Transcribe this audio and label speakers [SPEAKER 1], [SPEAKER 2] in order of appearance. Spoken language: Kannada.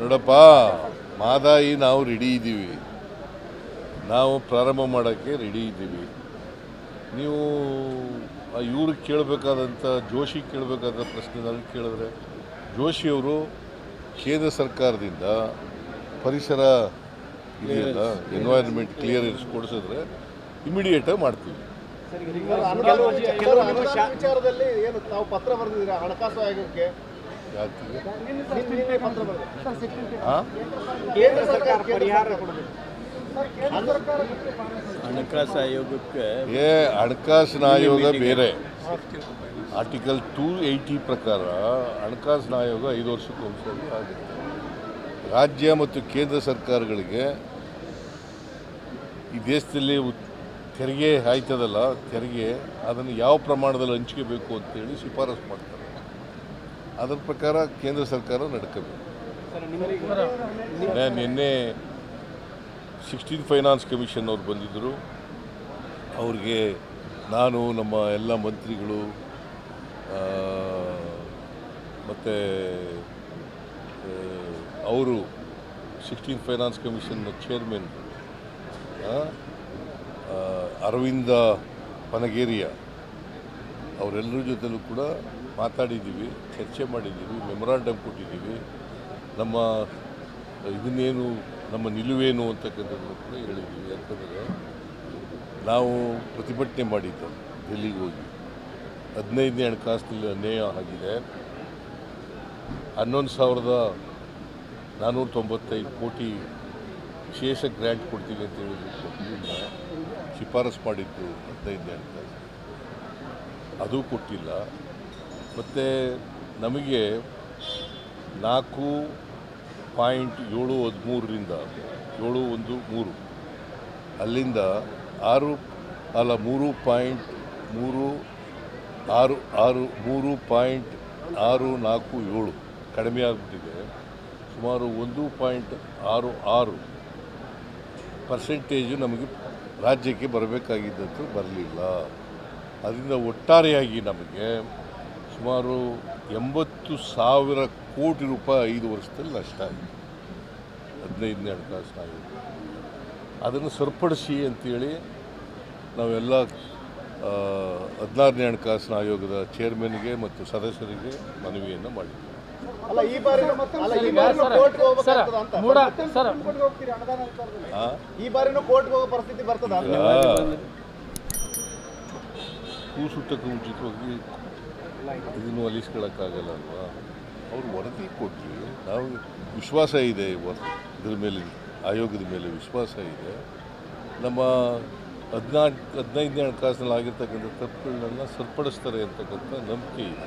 [SPEAKER 1] ನೋಡಪ್ಪ, ಮಾದಾಯಿ ನಾವು ರೆಡಿ ಇದ್ದೀವಿ, ನಾವು ಪ್ರಾರಂಭ ಮಾಡೋಕ್ಕೆ ರೆಡಿ ಇದ್ದೀವಿ. ನೀವು ಇವ್ರಿಗೆ ಕೇಳಬೇಕಾದಂಥ ಜೋಶಿ ಕೇಳಬೇಕಾದ ಪ್ರಶ್ನೆ ನನಗೆ ಕೇಳಿದ್ರೆ, ಜೋಶಿಯವರು ಕೇಂದ್ರ ಸರ್ಕಾರದಿಂದ ಪರಿಸರ ಇದೆಯಲ್ಲ, ಎನ್ವೈರನ್ಮೆಂಟ್ ಕ್ಲಿಯರೆನ್ಸ್ ಕೊಡಿಸಿದ್ರೆ ಇಮಿಡಿಯೇಟಾಗಿ ಮಾಡ್ತೀವಿ.
[SPEAKER 2] ವಿಚಾರದಲ್ಲಿ ಏನು ತಾವು ಪತ್ರ ಬರೆದಿದ್ದೀರಾ ಹಣಕಾಸು ಆಯೋಗಕ್ಕೆ? ಕೇಂದ್ರ ಸರ್ಕಾರ ಪರಿಹಾರ ಕೊಡಬೇಕು
[SPEAKER 3] ಹಣಕಾಸು ಆಯೋಗಕ್ಕೆ.
[SPEAKER 1] ಹಣಕಾಸಿನ ಆಯೋಗ ಬೇರೆ. ಆರ್ಟಿಕಲ್ 280 ಪ್ರಕಾರ ಹಣಕಾಸಿನ ಆಯೋಗ 5 ವರ್ಷಕ್ಕೊಂದ್ಸರಿ ಆಗುತ್ತೆ. ರಾಜ್ಯ ಮತ್ತು ಕೇಂದ್ರ ಸರ್ಕಾರಗಳಿಗೆ ಈ ದೇಶದಲ್ಲಿ ತೆರಿಗೆ ಆಯ್ತದಲ್ಲ, ತೆರಿಗೆ ಅದನ್ನು ಯಾವ ಪ್ರಮಾಣದಲ್ಲಿ ಹಂಚ್ಕೋಬೇಕು ಅಂತೇಳಿ ಶಿಫಾರಸು ಮಾಡ್ತಾರೆ. ಅದರ ಪ್ರಕಾರ ಕೇಂದ್ರ ಸರ್ಕಾರ ನಡ್ಕೋಬೇಕು. ನಿನ್ನೆ 16 ಫೈನಾನ್ಸ್ ಕಮಿಷನ್ ಅವ್ರು ಬಂದಿದ್ದರು. ಅವ್ರಿಗೆ ನಾನು, ನಮ್ಮ ಎಲ್ಲ ಮಂತ್ರಿಗಳು ಮತ್ತು ಅವರು 16 ಫೈನಾನ್ಸ್ ಕಮಿಷನ್ನ ಚೇರ್ಮನ್ ಅರವಿಂದ ಪನಗೇರಿಯ ಅವರೆಲ್ಲರ ಜೊತೆಲೂ ಕೂಡ ಮಾತಾಡಿದ್ದೀವಿ, ಚರ್ಚೆ ಮಾಡಿದ್ದೀವಿ, ಮೆಮೊರಾಂಡಮ್ ಕೊಟ್ಟಿದ್ದೀವಿ. ನಮ್ಮ ಇದನ್ನೇನು, ನಮ್ಮ ನಿಲುವೇನು ಅಂತಕ್ಕಂಥದ್ದನ್ನು ಕೂಡ ಹೇಳಿದ್ದೀವಿ. ಯಾಕಂದರೆ ನಾವು ಪ್ರತಿಭಟನೆ ಮಾಡಿದ್ದು ಡೆಲ್ಲಿಗೆ ಹೋಗಿ 15ನೇ ಹಣಕಾಸಿನಲ್ಲಿ ಅನ್ಯಾಯ ಆಗಿದೆ. 11,495 ಕೋಟಿ ವಿಶೇಷ ಗ್ರ್ಯಾಂಟ್ ಕೊಡ್ತೀವಿ ಅಂತ ಹೇಳಿದ್ರು. ಶಿಫಾರಸು ಮಾಡಿದ್ದು 15ನೇ ಹಣಕಾಸು, ಅದು ಕೊಟ್ಟಿಲ್ಲ. ಮತ್ತು ನಮಗೆ 4.713ರಿಂದ 713 ಅಲ್ಲಿಂದ 3.647 ಕಡಿಮೆ ಆಗಿಬಿಟ್ಟಿದೆ. ಸುಮಾರು 1.66% ನಮಗೆ ರಾಜ್ಯಕ್ಕೆ ಬರಬೇಕಾಗಿದ್ದಂತೂ ಬರಲಿಲ್ಲ. ಅದರಿಂದ ಒಟ್ಟಾರೆಯಾಗಿ ನಮಗೆ ಸುಮಾರು 80,000 ಕೋಟಿ ರೂಪಾಯಿ 5 ವರ್ಷದಲ್ಲಿ ನಷ್ಟ ಆಗಿದೆ 15ನೇ ಹಣಕಾಸಿನ ಆಯೋಗ. ಅದನ್ನು ಸರಿಪಡಿಸಿ ಅಂತೇಳಿ ನಾವೆಲ್ಲ 16ನೇ ಹಣಕಾಸಿನ ಆಯೋಗದ ಚೇರ್ಮನ್ಗೆ ಮತ್ತು ಸದಸ್ಯರಿಗೆ ಮನವಿಯನ್ನು ಮಾಡಿದ್ದೀವಿ. ಕೂಸುಟ್ಟಕ್ಕೆ ಮುಂಚಿತವಾಗಿ ಇದನ್ನು ಅಲಿಸ್ಕೊಳ್ಳೋಕ್ಕಾಗಲ್ಲ ಅಲ್ವಾ? ಅವ್ರು ವರದಿ ಕೊಟ್ಟರು, ನಾವು ವಿಶ್ವಾಸ ಇದೆ, ಇದ್ರ ಮೇಲೆ ಆಯೋಗದ ಮೇಲೆ ವಿಶ್ವಾಸ ಇದೆ. ನಮ್ಮ 15ನೇ ಹಣಕಾಸಿನಲ್ಲಿ ಆಗಿರ್ತಕ್ಕಂಥ ತಪ್ಪುಗಳನ್ನೆಲ್ಲ ಸರಿಪಡಿಸ್ತಾರೆ ಅಂತಕ್ಕಂಥ ನಂಬಿಕೆ ಇದೆ.